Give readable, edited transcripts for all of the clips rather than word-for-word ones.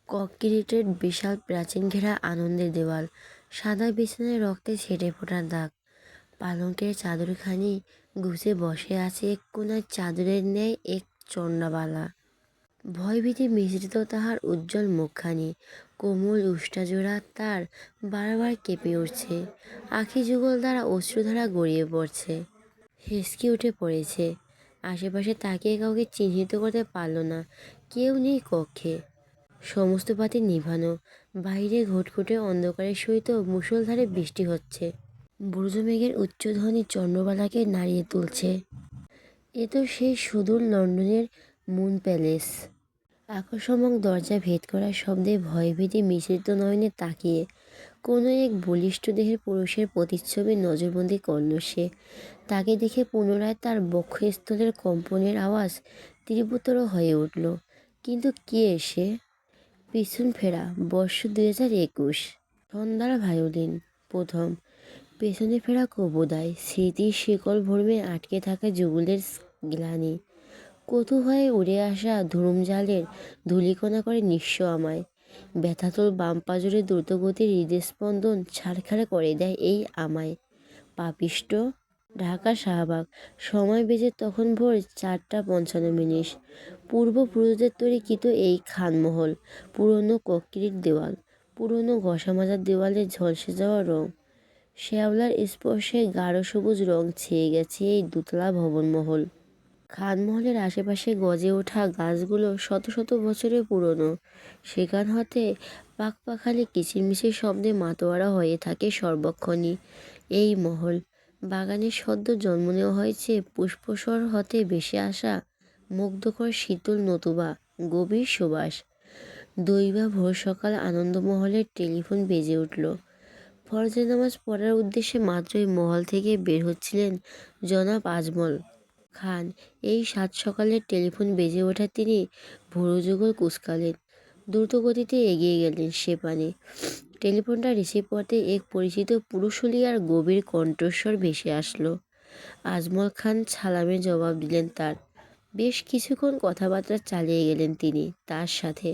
কংক্রিটের বিশাল প্রাচীন ঘেরা আনন্দের দেওয়াল, সাদা বিছানায় রক্তে ছেটে ফোটা দাগ, পালঙ্কের চাদরখানি গুছে বসে আছে এক কোনায় চাদরের ন্যায় এক চণ্ডাবালা। ভয়ভীতি মিশ্রিত তাহার উজ্জ্বল মুখখানি, কোমল উষ্টাজোড়া তার বারবার কেঁপে উঠছে, আখি যুগল দ্বারা অশ্রুধারা গড়িয়ে পড়ছে। হেসকে উঠে পড়েছে। আশেপাশে তাকিয়ে কাউকে চিহ্নিত করতে পারল না। কেউ নেই কক্ষে। সমস্ত বাতি নিভানো। বাইরে ঘুটঘুটে অন্ধকারের সহিত মুষলধারে বৃষ্টি হচ্ছে। ব্রজ মেঘের উচ্চধ্বনি চন্দ্রবালাকে নাড়িয়ে তুলছে। এ তো সেই সুদূর লন্ডনের মুন প্যালেস। আকস্মাক দরজা ভেদ করার শব্দে ভয়ভীতি মিশ্রিত নয়নে তাকিয়ে কোনো এক বলিষ্ঠ দেহের পুরুষের প্রতিচ্ছবি নজরবন্দি করল সে। তাকে দেখে পুনরায় তার বক্ষস্থলের কম্পনের আওয়াজ তীব্রতর হয়ে উঠল। কিন্তু কে সে? পিছন ফেরা, বর্ষ 2021। সন্ধ্যার ভায়োলিন প্রথম। পেছনে ফেরা কবুদায়, স্মৃতির শিকল ভরমে আটকে থাকা যুগলের গ্লানি, কৌতূহলে উড়ে আসা ধূমজালের ধূলিকণা করে নিঃস্ব আমায়। ব্যথাতুল বাম পাঁজরে দ্রুতগতির হৃদস্পন্দন ছাড়খাড় করে দেয় এই আমায়। পাপিষ্ঠ। ঢাকা শাহবাগ। সময় বেজে তখন ভোর 4:55। পূর্বপুরুষদের তৈরিকৃত এই খানমহল, পুরনো কংক্রিট দেওয়াল, পুরনো ঘষা মাজার দেওয়ালে ঝলসে যাওয়া রং, শ্যাওলার স্পর্শে গাঢ় সবুজ রং ছেয়ে গেছে এই দোতলা ভবনমহল। খানমহলের আশেপাশে গজে ওঠা গাছগুলো শত শত বছরের পুরনো। সেখান হতে পাখপাখালি কিচিরমিচির শব্দে মাতোয়ারা হয়ে থাকে সর্বক্ষণই এই মহল। বাগানে সদ্য জন্ম নেওয়া হয়েছে পুষ্পসর হতে ভেসে আসা মুগ্ধকর শীতল নতুবা গভীর সুবাস। দৈবা ভোর সকাল আনন্দমহলের টেলিফোন বেজে উঠল। ফরজের নামাজ পড়ার উদ্দেশ্যে মাত্রই মহল থেকে বের হচ্ছিলেন জনাব আজমল খান। এই সাত সকালের টেলিফোন বেজে ওঠা তিনি ভুরুযুগল কুঁচকালেন। দ্রুত গতিতে এগিয়ে গেলেন সে পানে। টেলিফোনটা রিসিভ করতে এক পরিচিত পুরুষলিয়ার গভীর কণ্ঠস্বর ভেসে আসলো। আজমল খান সালামে জবাব দিলেন তার। বেশ কিছুক্ষণ কথাবার্তা চালিয়ে গেলেন তিনি তার সাথে।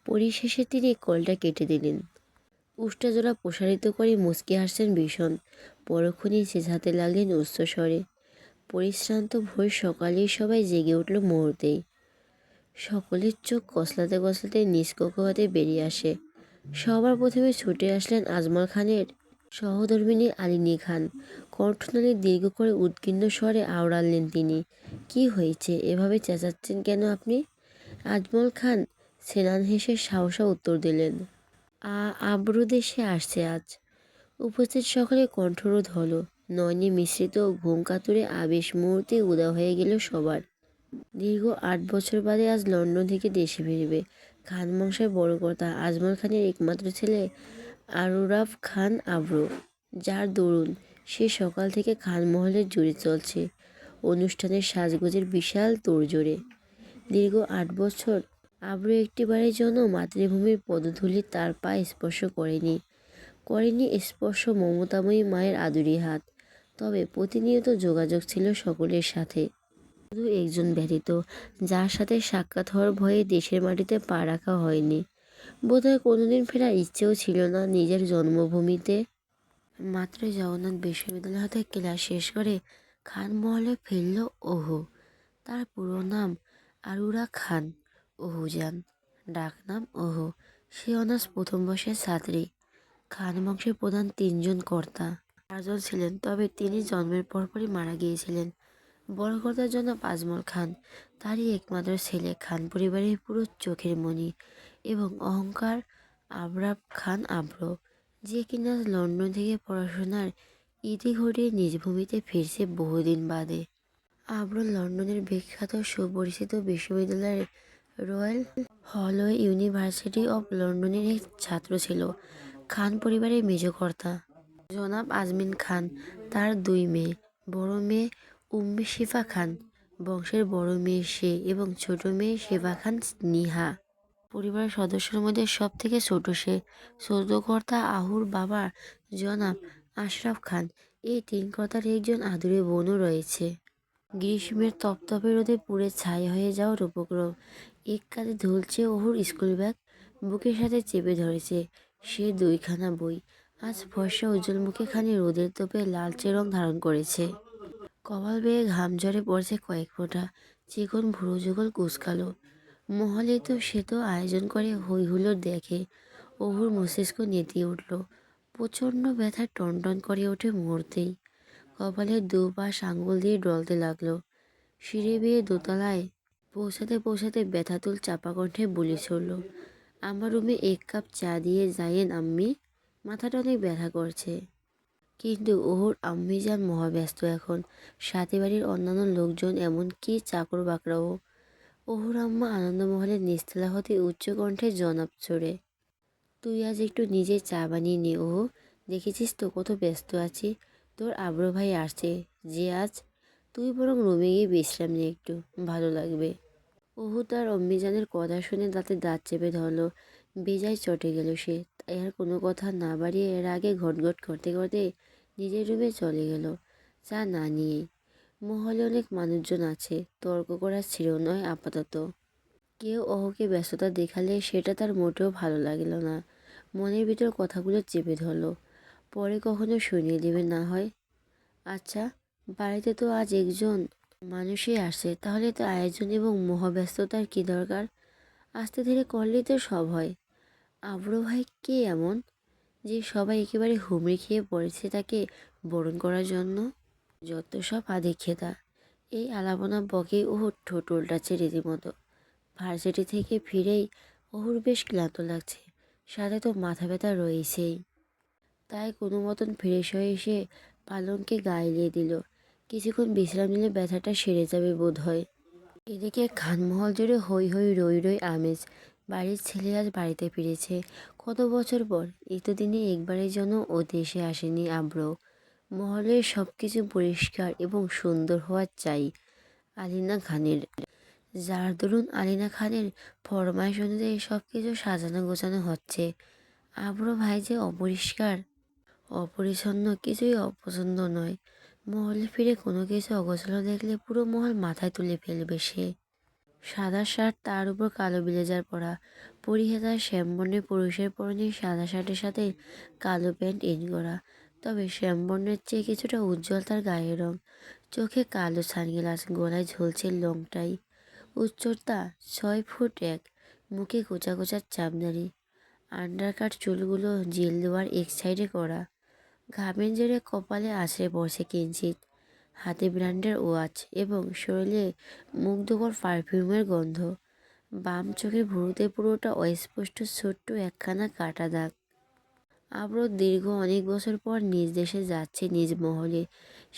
পরিশেষে তিনি কলটা কেটে দিলেন। উষ্টাজোড়া প্রসারিত করে মুচকি হাসছেন ভীষণ। পরক্ষণেই চেঁচাতে লাগলেন উচ্চস্বরে। পরিশ্রান্ত ভোর সকালেই সবাই জেগে উঠল মুহূর্তেই। সকলের চোখ কসলাতে কসলাতে নিজ কক্ষ হতে বেরিয়ে আসে। সবার প্রথমে ছুটে আসলেন আজমল খানের সহধর্মিণী আলিনী খান। কণ্ঠনালী দীর্ঘ করে উদ্বিগ্ন স্বরে আওড়ালেন তিনি। কি হয়েছে, এভাবে চেঁচাচ্ছেন কেন আপনি? আজমল খান সেনান হেসে সাহসা উত্তর দিলেন। আব্রু দেশে আসছে আজ। উপস্থিত সকলে কণ্ঠরোধ হলো। নয়নে মিশ্রিত ঘুম কাতুরে আবেশ মুহূর্তে উদা হয়ে গেল সবার। দীর্ঘ 8 বছর বাদে আজ লন্ডন থেকে দেশে ফিরবে খান বংশের বড় কর্তা আজমল খানের একমাত্র ছেলে আরুরাফ খান আব্রু, যার দরুন সে সকাল থেকে খানমহলের জুড়ে চলছে অনুষ্ঠানের সাজগোজের বিশাল তোড়জোড়ে। দীর্ঘ 8 বছর আব্রু একটিবারের জন্য মাতৃভূমির পদধূলি তার পায়ে স্পর্শ করেনি স্পর্শ মমতাময়ী মায়ের আদুরি হাত। তবে প্রতিনিয়ত যোগাযোগ ছিল সকলের সাথে, শুধু একজন ব্যতীত, যার সাথে সাক্ষাৎ হওয়ার ভয়ে দেশের মাটিতে পা রাখা হয়নি। বোধহয় কোনোদিন ফেরার ইচ্ছেও ছিল না নিজের জন্মভূমিতে। মাত্র জগন্নাথ বিশ্ববিদ্যালয় হতে ক্লাস শেষ করে খানমহলে ফিরল ওহু। তার পুরো নাম আরুরা খান ওহুজান, ডাকনাম ওহু। সে অনার্স প্রথম বর্ষের ছাত্রী। খান বংশের প্রধান 3 জন কর্তা। 4 জন ছিলেন, তবে তিনি জন্মের পরপরই মারা গিয়েছিলেন। বড় কর্তা জনাব আজমল খান, তারই একমাত্র ছেলে, খান পরিবারের পুরো চোখের মণি এবং অহংকার আবরাব খান আব্রু, যে কিনা লন্ডন থেকে পড়াশোনার ইতি ঘটিয়ে নিজ ভূমিতে ফিরছে বহুদিন বাদে। আব্রু লন্ডনের বিখ্যাত সুপরিচিত বিশ্ববিদ্যালয়ের রয়্যাল হলওয়ে ইউনিভার্সিটি অব লন্ডনের এক ছাত্র ছিল। খান পরিবারের মেজ কর্তা জনাব আজমিন খান, তার 2 মেয়ে। বড় মেয়ে উম্মে শিফা খান, বংশের বড় মেয়ে সে, এবং ছোট মেয়ে শেফা খান নিহা। পরিবারের সদস্যের মধ্যে সব থেকে ছোট সে। ছোট কর্তা আহুর বাবা জনাব আশরাফ খান। এই 3 কর্তার একজন আদুরে বোনও রয়েছে। গ্রীষ্মের তপতপে রোদে পুড়ে ছাই হয়ে যাওয়ার উপক্রম। এক কাঁধে ঝুলছে ওহুর স্কুল ব্যাগ, বুকের সাথে চেপে ধরেছে সে দুইখানা বই। আজ ফর্সা উজ্জ্বল মুখে খানি রোদের তোপে লালচে রং ধারণ করেছে। কপাল বেয়ে ঘাম ঝরে পড়ছে কয়েক ফোঁটা, চিকন ভুরু যুগল কুচকালো। মহলে তো সে তো আয়োজন করে হই হুল্লোড় দেখে। অহুর মস্তিষ্ক নেতিয়ে উঠল, প্রচণ্ড ব্যথা টনটন করে ওঠে মুহূর্তেই। কপালের দুপাশ আঙুল দিয়ে ডলতে লাগলো। সিঁড়ি বেয়ে দোতলায় পৌঁছাতে পৌঁছাতে ব্যথাতুল চাপা কণ্ঠে বলি ছড়ল, আমার রুমে 1 কাপ চা দিয়ে যাইয়েন আম্মি, মাথাটা অনেক ব্যথা করছে। কিন্তু ওর আম্মি যান মহাব্যস্ত এখন, সাথে বাড়ির অন্যান্য লোকজন এমনকি চাকর বাকরাও। ওহুর আম্মা আনন্দমহলের নিস্তলা হতে উচ্চ কণ্ঠে জনাব চড়ে, তুই আজ একটু নিজে চা বানিয়ে নে ওহু, দেখেছিস তো কত ব্যস্ত আছি। তোর আব্রো ভাই আসছে যে আজ, তুই বরং রুমে গিয়ে বিশ্রাম নে একটু, ভালো লাগবে। ওহু তার অম্মিজানের কথা শুনে দাঁতে দাঁত চেপে ধরল। বেজায় চটে গেল সে, তাই আর কোনো কথা না বাড়িয়ে এর আগে ঘটঘট করতে করতে নিজের রুমে চলে গেল, চা না নিয়েই। মহলে অনেক মানুষজন আছে, তর্ক করা ছিল নয় আপাতত। কেউ অহকে ব্যস্ততা দেখালে সেটা তার মোটেও ভালো লাগলো না। মনের ভিতর কথাগুলো চেপে ধরল, পরে কখনো শুনিয়ে দেবে না হয়। আচ্ছা, বাড়িতে তো আজ একজন মানুষই আসছে, তাহলে তো আয়োজন এবং মহাব্যস্ততার কি দরকার? আস্তে ধীরে করলেই তো সব হয়। আব্রো ভাই কে এমন যে সবাই একেবারে হুমড়ি খেয়ে পড়েছে তাকে বরণ করার জন্য? যত সব আদিক্ষেতা। এই আলাপনা বকেই ওর ঠোঁট উল্টাচ্ছে রীতিমতো। ভার্সিটি থেকে ফিরেই ওর বেশ ক্লান্ত লাগছে, সাথে তো মাথা ব্যথা রয়েছেই। তাই কোনো মতন ফ্রেশ হয়ে এসে পালঙ্কে গা এলিয়ে দিল। কিছুক্ষণ বিশ্রাম নিলে ব্যথাটা সেরে যাবে বোধ হয়। এদিকে খানমহল জুড়ে হই হই রই রই আমেজ। বাড়ির ছেলে আজ বাড়িতে ফিরেছে কত বছর পর। এতদিনে একবারের জন্য ও দেশে আসেনি আব্রো। মহলের সব কিছু পরিষ্কার এবং সুন্দর হওয়া চাই আলিনা খানের, যার দরুন আলিনা খানের ফরমাইশ অনুযায়ী সব কিছু সাজানো গোছানো হচ্ছে। আব্রো ভাই যে অপরিষ্কার অপরিচ্ছন্ন কিছুই অপছন্দ নয়। মহলে ফিরে কোনো কিছু অগোছালো দেখলে পুরো মহল মাথায় তুলে ফেলবে সে। সাদা শার্ট, তার উপর কালো ব্লেজার পরা, পরিহাতা শ্যামবর্ণের পুরুষের পরনে সাদা শার্টের সাথে কালো প্যান্ট ইন করা। তবে শ্যামবর্ণের চেয়ে কিছুটা উজ্জ্বল তার গায়ের রং। চোখে কালো সানগ্লাস, গলায় ঝুলছে লং টাই। উচ্চতা 6 ফুট 1, মুখে কোচা কোচা চাপদাড়ি, আন্ডারকাট চুলগুলো জেল দেওয়ার এক সাইডে করা। ঘামের জেরে কপালে আছড়ে পড়ছে কিঞ্চিত। হাতে ব্র্যান্ডের ওয়াচ এবং শরীরে মুগ্ধকর পারফিউমের গন্ধ। বাম চোখের ভুরুতে পুরোটা অস্পষ্ট ছোট্ট একখানা কাটা দাগ। আবারও দীর্ঘ অনেক বছর পর নিজ দেশে যাচ্ছে, নিজ মহলে।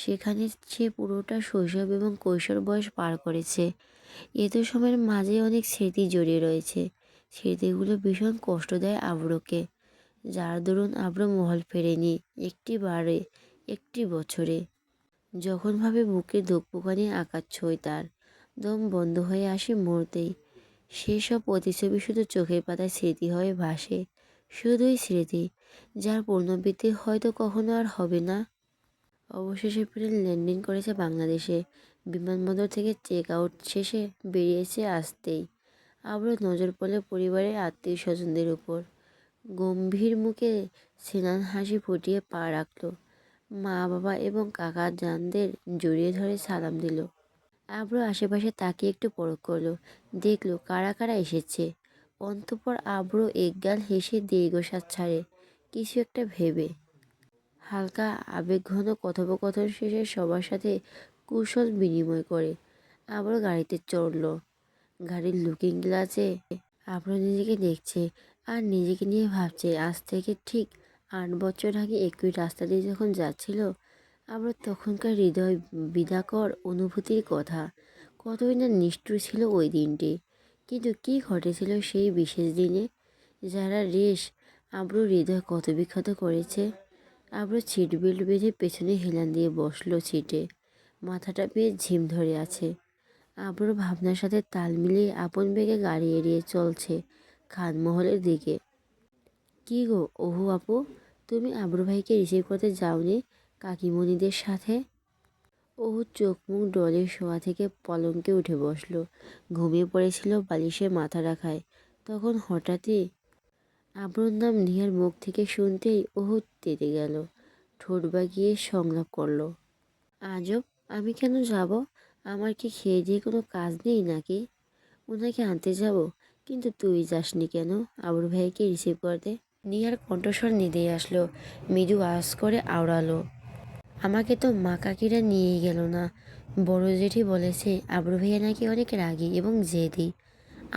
সেখানে সে পুরোটা শৈশব এবং কৈশোর বয়স পার করেছে। এত সময়ের মাঝে অনেক স্মৃতি জড়িয়ে রয়েছে। স্মৃতিগুলো ভীষণ কষ্ট দেয় আব্রোকে, যার দরুন আব্রো মহল ফেরেনি একটি বছরে। যখন ভাবে বুকে ধুকপুকানি আকার ছোঁয়, তার দম বন্ধ হয়ে আসে মুহূর্তেই। সেসব প্রতিচ্ছবি শুধু চোখের পাতায় স্মৃতি হয়ে ভাসে, শুধুই স্মৃতি, যার পুনরাবৃত্তি হয়তো কখনো আর হবে না। অবশেষে প্লেন ল্যান্ডিং করেছে বাংলাদেশে। বিমানবন্দর থেকে চেক আউট শেষে বেরিয়েছে আসতেই। আবারও নজর পড়ে পরিবারের আত্মীয় স্বজনদের উপর। গম্ভীর মুখে সেনান হাসি ফুটিয়ে পা রাখল। মা বাবা এবং কাকা জানদের জড়িয়ে ধরে সালাম দিল। আব্রো আশেপাশে তাকিয়ে একটু পরখ করলো, দেখলো কারা কারা এসেছে। অন্তঃপর আব্রো একগাল হেসে দীর্ঘশ্বাস ছাড়ে, কিছু একটা ভেবে। হালকা আবেগঘন কথোপকথন শেষে সবার সাথে কুশল বিনিময় করে আবারও গাড়িতে চড়ল। গাড়ির লুকিং গ্লাসে আবারও নিজেকে দেখছে আর নিজেকে নিয়ে ভাবছে, আজ থেকে ঠিক 8 বছর আগে একই রাস্তা দিয়ে যখন যাচ্ছিল আবার তখনকার হৃদয় বিদাকর অনুভূতির কথা। কতই না নিষ্ঠুর ছিল ওই দিনটি। কিন্তু কি ঘটেছিল সেই বিশেষ দিনে, যারা রেশ আব্রুর হৃদয় কত বিক্ষত করেছে। আব্রু সিট বেল্ট বেঁধে পেছনে হেলান দিয়ে বসলো সিটে, মাথাটা বেশ ঝিম ধরে আছে। আব্রুর ভাবনার সাথে তাল মিলিয়ে আপন বেগে গাড়ি এড়িয়ে চলছে খানমহলের দিকে। কি গো ওহু আপু, তুমি আব্রু ভাইকে রিসিভ করতে যাওনি কাকিমণিদের সাথে? ওহু চোখ মুখ ডলে শোয়া থেকে পলঙ্কে উঠে বসলো। ঘুমিয়ে পড়েছিল বালিশে মাথা রাখায়। তখন হঠাৎই আব্রুর নাম নিহার মুখ থেকে শুনতেই ওহু তেড়ে গেল, ঠোঁট বাগিয়ে সংলাপ করলো। আজব, আমি কেন যাব? আমার কি খেয়ে দিয়ে কোনো কাজ নেই নাকি? ওনাকে আনতে যাব, কিন্তু তুই যাসনি কেন আবুর ভাইকে রিসিভ করতে? নিহার কণ্ঠস্বর নিতেই আসলো, মৃদু আওয়াজ করে আওড়ালো, আমাকে তো মা কাকিরা নিয়েই গেল না। বড় জেঠি বলেছে আবরু ভাইয়া নাকি অনেক রাগী এবং জেদি।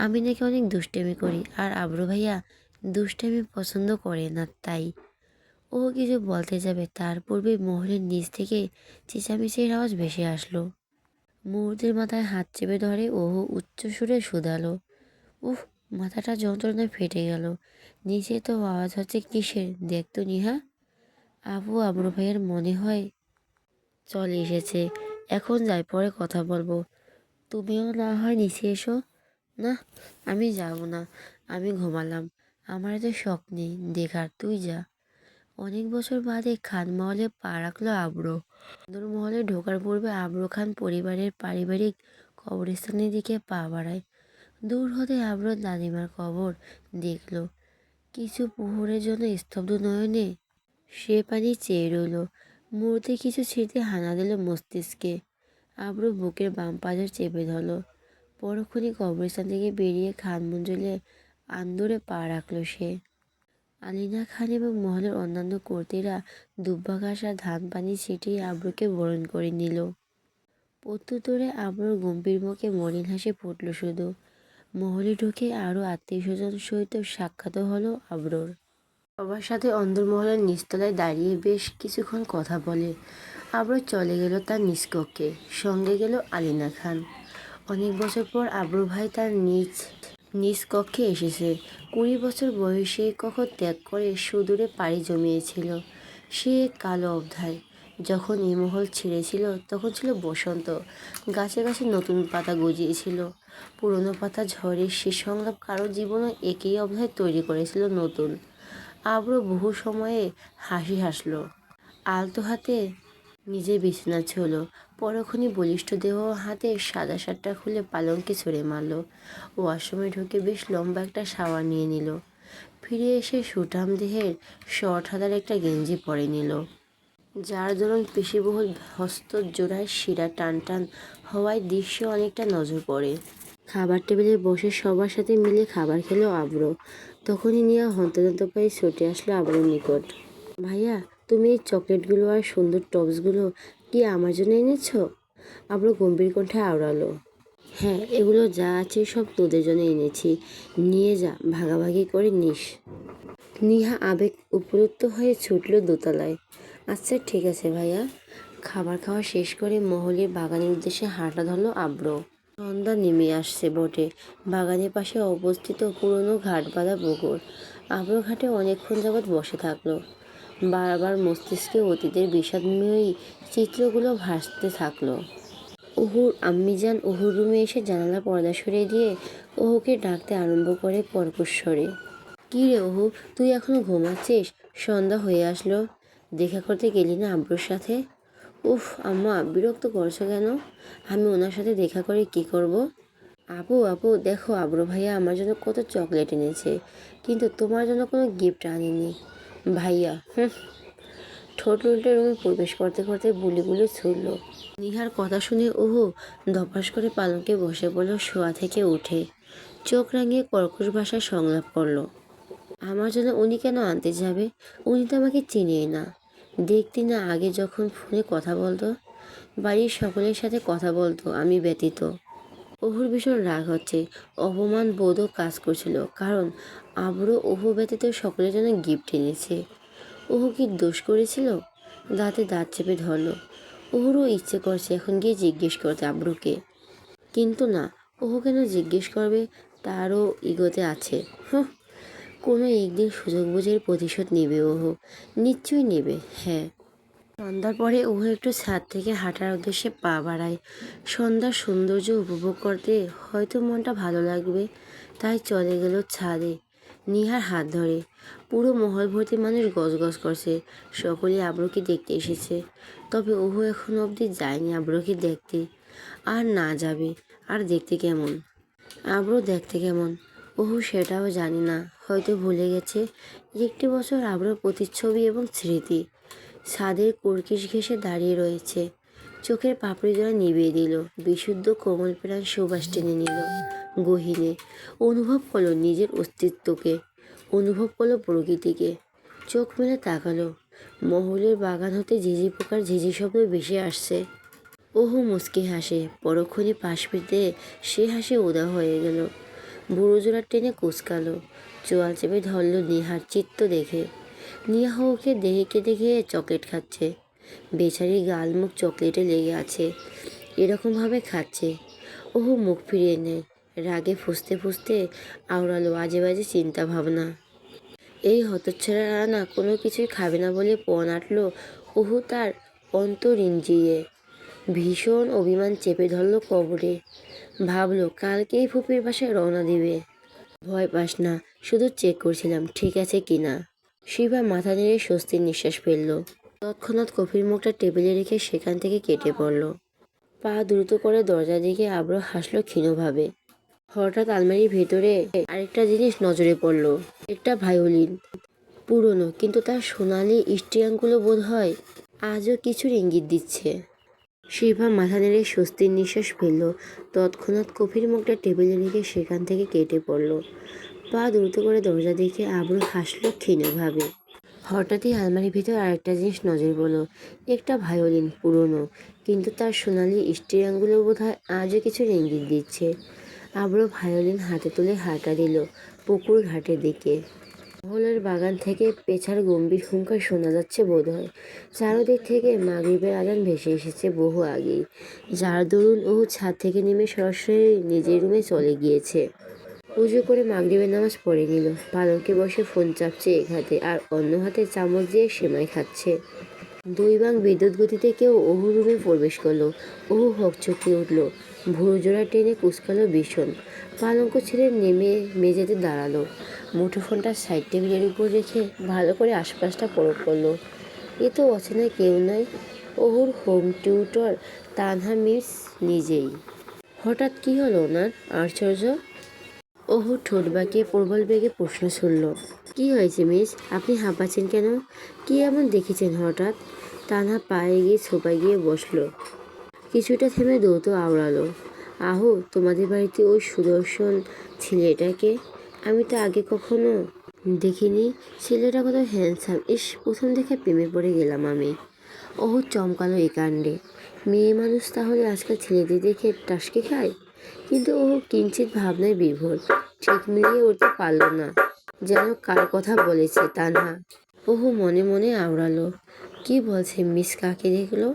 আমি নাকি অনেক দুষ্টামি করি, আর আবরু ভাইয়া দুষ্টামি পছন্দ করে না, তাই। ও কিছু বলতে যাবে তার পূর্বে মহলের নিচ থেকে চেঁচামেচির আওয়াজ ভেসে আসলো। মুহূর্তের মাথায় হাত চেপে ধরে ও উচ্চ সুরে শুধালো, উফ, মাথাটা যন্ত্রণায় ফেটে গেল। নিচে তো আওয়াজ হচ্ছে কিসের দেখতো নিহা। আবু আবরু ভাইয়ের মনে হয় চলে এসেছে, এখন যাই, পরে কথা বলবো। তুমিও না হয় নিচে এসো। না, আমি যাব না, আমি ঘুমালাম। আমার এত শখ নেই দেখার, তুই যা। অনেক বছর বাদে খান মহলে পা রাখলো আবরো। মহলে ঢোকার পূর্বে আবরো খান পরিবারের পারিবারিক কবরস্থানের দিকে পা বাড়ায়। দূর হতে আবরো দাদিমার কবর দেখলো। কিছু মুহূর্তের জন্য স্তব্ধ নয়নে সে পানি চেয়ে রইল। মুহূর্তে কিছু স্মৃতি হানা দিল মস্তিষ্কে। আবরু বুকের বাম পাঁজর চেপে ধরল। পরক্ষণই কবরস্থান থেকে বেরিয়ে খান মঞ্জুলে আন্দোরে পা রাখল সে। আলিনা খান এবং মহলের অন্যান্য কর্মীরা দুব্বা ঘাস আর ধান পানি ছিটিয়ে আবরুকে বরণ করে নিল। প্রত্যুত্তরে আবরুর গম্ভীর মুখে মলিন হাসি ফুটল শুধু। মহলে ঢুকে আরও আত্মীয় স্বজন সহিত সাক্ষাৎ হলো আবরুর। সবার সাথে অন্দরমহলের নিচতলায় দাঁড়িয়ে বেশ কিছুক্ষণ কথা বলে। আবরু চলে গেল তার নিজ কক্ষে, সঙ্গে গেল আলিনা খান। অনেক বছর পর আবরু ভাই তার নিজ কক্ষে এসেছে। 20 বছর বয়সে কক্ষ ত্যাগ করে সুদূরে পাড়ি জমিয়েছিল সে এক কালো অধ্যায়। যখন এই মহল ছেড়েছিল তখন ছিল বসন্ত, গাছে গাছে নতুন পাতা গজিয়েছিল। পুরনো পাতা ঝড়ে সে সংলাপ কারো জীবনে একই অধ্যায় তৈরি করেছিল নতুন। আবরু বহু সময়ে হাসি হাসলো, আলতো হাতে নিজের বিছানা ছিল। পরক্ষণই বলিষ্ঠ দেহ হাতে সাদা শার্টটা খুলে পালঙ্কে ছুঁড়ে মারল। ওয়াশরুমে ঢুকে বেশ লম্বা একটা শাওয়ার নিয়ে নিল। ফিরে এসে সুঠাম দেহের শর্ট হাতার একটা গেঞ্জি পরে নিল, যার দরুন পেশিবহুল হস্ত জোড়ায় শিরা টান টান হওয়ায় দৃশ্য অনেকটা নজর পড়ে। খাবার টেবিলে বসে সবার সাথে মিলে খাবার খেলো আবরু। তখনই নিয়া হন্তদন্ত পায়ে ছুটে আসলো আবরুর নিকট। ভাইয়া, তুমি এই চকলেটগুলো আর সুন্দর টপসগুলো কি আমার জন্য এনেছো? আবরু গম্ভীর কণ্ঠে আওড়ালো। হ্যাঁ, এগুলো যা আছে সব তোদের জন্য এনেছি, নিয়ে যা, ভাগাভাগি করে নিস। নিহা আবেগ উপলুপ্ত হয়ে ছুটল দোতলায়। আচ্ছা ঠিক আছে ভাইয়া। খাবার খাওয়া শেষ করে মহলের বাগানের উদ্দেশ্যে হাঁটা ধরল আবরু। সন্ধ্যা নেমে আসছে বটে। বাগানের পাশে অবস্থিত পুরনো ঘাট বাঁধা পুকুর। আবরু ঘাটে অনেকক্ষণ যাবৎ বসে থাকলো। বারবার মস্তিষ্কে অতীতের বিষাদময়ী চিত্রগুলো ভাসতে থাকলো। অহুর আম্মিজান অহুর রুমে এসে জানালা পর্দা সরিয়ে দিয়ে অহুকে ডাকতে আরম্ভ করে কর্কশ্বরে। কী রে অহু, তুই এখনো ঘুমাচ্ছিস? সন্ধ্যা হয়ে আসলো, দেখা করতে গেলি না আব্রুর সাথে? উফ আম্মা, বিরক্ত করছো কেন? আমি ওনার সাথে দেখা করে কি করব? আপু আপু দেখো, আব্রু ভাইয়া আমার জন্য কত চকলেট এনেছে, কিন্তু তোমার জন্য কোনো গিফট আনেনি। ভাইয়া হুম। ঠোঁট উল্টে রুমে প্রবেশ করতে করতে বুলি বুলি ছুড়ল। নিহার কথা শুনে ওহু ধপাস করে পালঙ্কে বসে পড়ল শোয়া থেকে উঠে। চোখ রাঙিয়ে কর্কশ ভাষায় সংলাপ করলো, আমার জন্য উনি কেন আনতে যাবে? উনি তো আমাকে চিনেই না। দেখতি না আগে যখন ফোনে কথা বলতো, বাড়ির সকলের সাথে কথা বলতো আমি ব্যতীত। অহুর ভীষণ রাগ হচ্ছে, অপমান বোধও কাজ করছিল, কারণ আবরু অহু ব্যতীত সকলের জন্য গিফট এনেছে। অহু কি দোষ করেছিল? দাঁতে দাঁত চেপে ধরল। অহুরও ইচ্ছে করছে এখন গিয়ে জিজ্ঞেস করতে আবরুকে, কিন্তু না, অহু কেন জিজ্ঞেস করবে? তারও ইগোতে আছে। হুঁ, কোনো একদিন সুযোগ বুঝে প্রতিশোধ নেবে ওহু, নিশ্চয়ই নেবে। হ্যাঁ। সন্ধ্যার পরে ওহু একটু ছাদ থেকে হাঁটার উদ্দেশ্যে পা বাড়ায়। সন্ধ্যার সৌন্দর্য উপভোগ করতে হয়তো মনটা ভালো লাগবে, তাই চলে গেল ছাদে নিহার হাত ধরে। পুরো মহল ভর্তি মানুষ গজগজ করছে, সকলেই আবরুকে দেখতে এসেছে। তবে ওহু এখনো অবধি যায়নি আবরুকে দেখতে, আর না যাবে। আর দেখতে কেমন? আবরু দেখতে কেমন? ওহু সেটাও জানি না, হয়তো ভুলে গেছে। একটি বছর আবারও প্রতিচ্ছবি এবং স্মৃতি। ছাদের কর্কিশ ঘেঁষে দাঁড়িয়ে রয়েছে, চোখের পাপড়ি জোড়া নিভিয়ে দিল, বিশুদ্ধ কোমল প্রাণ সুবাস টেনে নিল গহীনে। অনুভব করলো নিজের অস্তিত্বকে, অনুভব করলো প্রকৃতিকে। চোখ মেলে তাকালো, মহলের বাগান হতে ঝিঝি পোকার ঝিঝি শব্দ ভেসে আসছে। ওহু মুচকি হাসে, পরক্ষণে পাশ ফিরতে সে হাসি উদাও হয়ে গেল। বুড়ো জোড়া টেনে কুচকালো, চোয়াল চেপে ধরল নিহার চিত্ত দেখে। নিহা ওকে দেখে দেখে চকলেট খাচ্ছে, বেচারি গাল মুখ চকলেটে লেগে আছে, এরকমভাবে খাচ্ছে। ওহু মুখ ফিরিয়ে নেয়, রাগে ফুঁসতে ফুঁসতে আওড়ালো আজে বাজে চিন্তা ভাবনা। এই হতচ্ছাড়া না কোনো কিছুই খাবে না বলে পণ আটল ওহু তার অন্তরিন্দ্রিয়ে। ভীষণ অভিমান চেপে ধরল কবরে। ভাবলো কালকেই ফুপির বাসায় রওনা দিবে। ভয় পাস না, শুধু চেক করছিলাম ঠিক আছে কিনা। শিবা মাথা নেড়ে স্বস্তির নিঃশ্বাস ফেলল। তৎক্ষণাৎ কফির মুখটা টেবিলে রেখে সেখান থেকে কেটে পড়ল। পা দ্রুত করে দরজার দিকে আবারও হাসলো ক্ষীণভাবে। হঠাৎ আলমারির ভেতরে আরেকটা জিনিস নজরে পড়ল, একটা ভায়োলিন। পুরনো, কিন্তু তার সোনালি স্ট্রিংগুলো বোধ হয় আজও কিছুর ইঙ্গিত দিচ্ছে। শিবা মাথা নেড়ে স্বস্তির নিঃশ্বাস ফেলল। তৎক্ষণাৎ কফির মুখটা টেবিলে রেখে সেখান থেকে কেটে পড়ল। পা দ্রুত করে দরজা দিকে আবারও হাসলো ক্ষীণভাবে। হঠাৎই আলমারির ভিতর আরেকটা জিনিস নজর পড়ল, একটা ভায়োলিন। পুরনো, কিন্তু তার সোনালি স্ট্রিংগুলো বোধ হয় আজও কিছুর ইঙ্গিত দিচ্ছে। আবারও ভায়োলিন হাতে তুলে হাঁটা দিল পুকুর ঘাটের দিকে। মহলের বাগান থেকে পেছার গম্ভীর হুঙ্কার শোনা যাচ্ছে বোধ হয়। চারদিক থেকে মাগরিবের আজান ভেসে এসেছে বহু আগেই, যার দরুন ও ছাদ থেকে নেমে সরাসরি নিজের রুমে চলে গিয়েছে। উজু করে মাগরিবের নামাজ পড়ে নিল, পালঙ্কে বসে ফোন চাপছে এক হাতে আর অন্য হাতে চামচ দিয়ে সেমাই খাচ্ছে। দুই বাং বিদ্যুৎ গতিতে কেউ ওহু রুমে প্রবেশ করলো। ওহু হকচকিয়ে উঠল, ভুরু জোড়া টেনে কুচকালো ভীষণ। পালঙ্ক ছেড়ে নেমে মেঝেতে দাঁড়ালো, মুঠোফোনটা সাইড টেবিলের উপর রেখে ভালো করে আশপাশটা পরখ করলো। এ তো অচেনা কেউ নয়, ওহুর হোম টিউটর তানহা মিস নিজেই। হঠাৎ কি হলো ওনার? আশ্চর্য। ওহু ঠোঁট বাঁকিয়ে প্রবল বেগে প্রশ্ন ছুড়ল, কি হয়েছে মিস? আপনি হাঁপাচ্ছেন কেন? কি এমন দেখেছেন হঠাৎ? তানহা পায়ে গিয়ে সোফায় গিয়ে বসলো, কিছুটা থেমে দ্রুত আওড়ালো, আহো, তোমাদের বাড়িতে ওই সুদর্শন ছেলেটাকে আমি তো আগে কখনো দেখিনি। ছেলেটা কত হ্যান্ডসাম! ইস, প্রথম দেখে প্রেমে পড়ে গেলাম আমি। ওহু চমকালো এ কাণ্ডে। মেয়ে মানুষ তাহলে আজকাল ছেলেদের দেখে টাসকে খায়? কিন্তু ওহু কিঞ্চিৎ ভাবনায় বিভোর, ঠিক মিলিয়ে উঠতে পারল না যেন কার কথা বলেছে তানহা। ওহু মনে মনে আওড়ালো, কি বলছে মিস? কাকে দেখলো?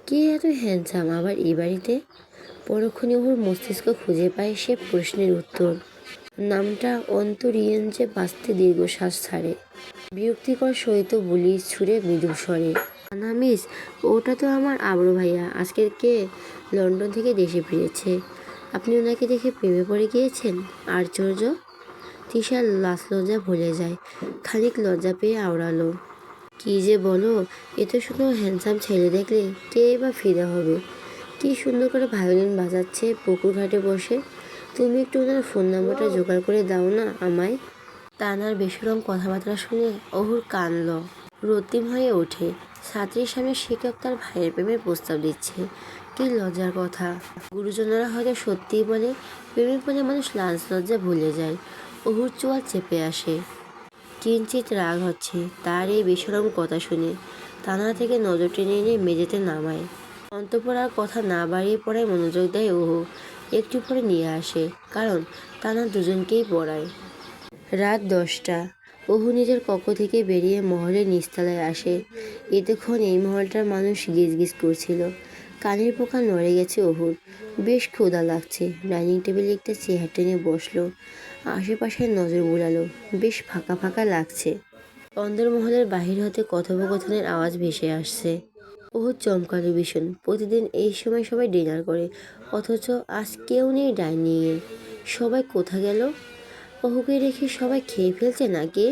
কে এত হ্যান্ডসাম আবার এই বাড়িতে? পরক্ষণে ওর মস্তিষ্ক খুঁজে পায় সে প্রশ্নের উত্তর। নামটা অন্তরিন্দ্রিয়ে বাঁচতে দীর্ঘশ্বাস ছাড়ে, বিরক্তিকর সহিত বলি ছুঁড়ে মৃদু স্বরে, না মিস, ওটা তো আমার আবরো ভাইয়া, আজকে লন্ডন থেকে দেশে ফিরেছে। আপনি ওনাকে দেখে প্রেমে পড়ে গিয়েছেন? আশ্চর্য! তৃষার লাজ লজ্জা ভুলে যায়, খানিক লজ্জা পেয়ে আওড়ালো, কি যে বলো, এ তো শুধু হ্যান্ডসাম ছেলে দেখলে কে বা ফিদা হবে। কি সুন্দর করে ভায়োলিন বাজাচ্ছে পুকুর ঘাটে বসে। তুমি একটু ওনার ফোন নাম্বারটা জোগাড় করে দাও না আমায়। তানার বেসুরম কথাবার্তা শুনে ওহুর কানল রক্তিম হয়ে ওঠে। ছাত্রীর সামনে শিক্ষক তার ভাইয়ের প্রেমের প্রস্তাব দিচ্ছে, কি লজ্জার কথা! গুরুজনেরা হয়তো সত্যিই বলে, প্রেমে পড়লে মানুষ লাজ লজ্জা ভুলে যায়। ওহুর চোয়াল চেপে আসে, কিঞ্চিৎ রাগ হচ্ছে তার এই বেসরম কথা শুনে। তানা থেকে নজর টেনে এনে মেঝেতে নামায়। অন্তঃপুর আর কথা না বাড়িয়ে পড়ায় মনোযোগ দেয় ওহু। একটু পরে নিয়ে আসে, কারণ তানা দুজনকেই পড়ায়। রাত 10টা। ওহু নিজের কক্ষ থেকে বেরিয়ে মহলের নিচতলায় আসে। এতক্ষণ এই মহলটার মানুষ গিজগিজ করছিল। কানের পোকা নড়ে গেছে ওহুর। বেশ ক্ষুধা লাগছে। ডাইনিং টেবিলে একটা চেয়ার টেনে বসলো, আশেপাশে নজর বুলালো। বেশ ফাঁকা ফাঁকা লাগছে। অন্দরমহলের বাহির হতে কথোপকথনের আওয়াজ ভেসে আসছে। ওহু চমকালো ভীষণ। প্রতিদিন এই সময় সবাই ডিনার করে, অথচ আজ কেউ নেই ডাইনিংয়ে। সবাই কোথা গেল? ওহুকে রেখে সবাই খেয়ে ফেলছে নাকি?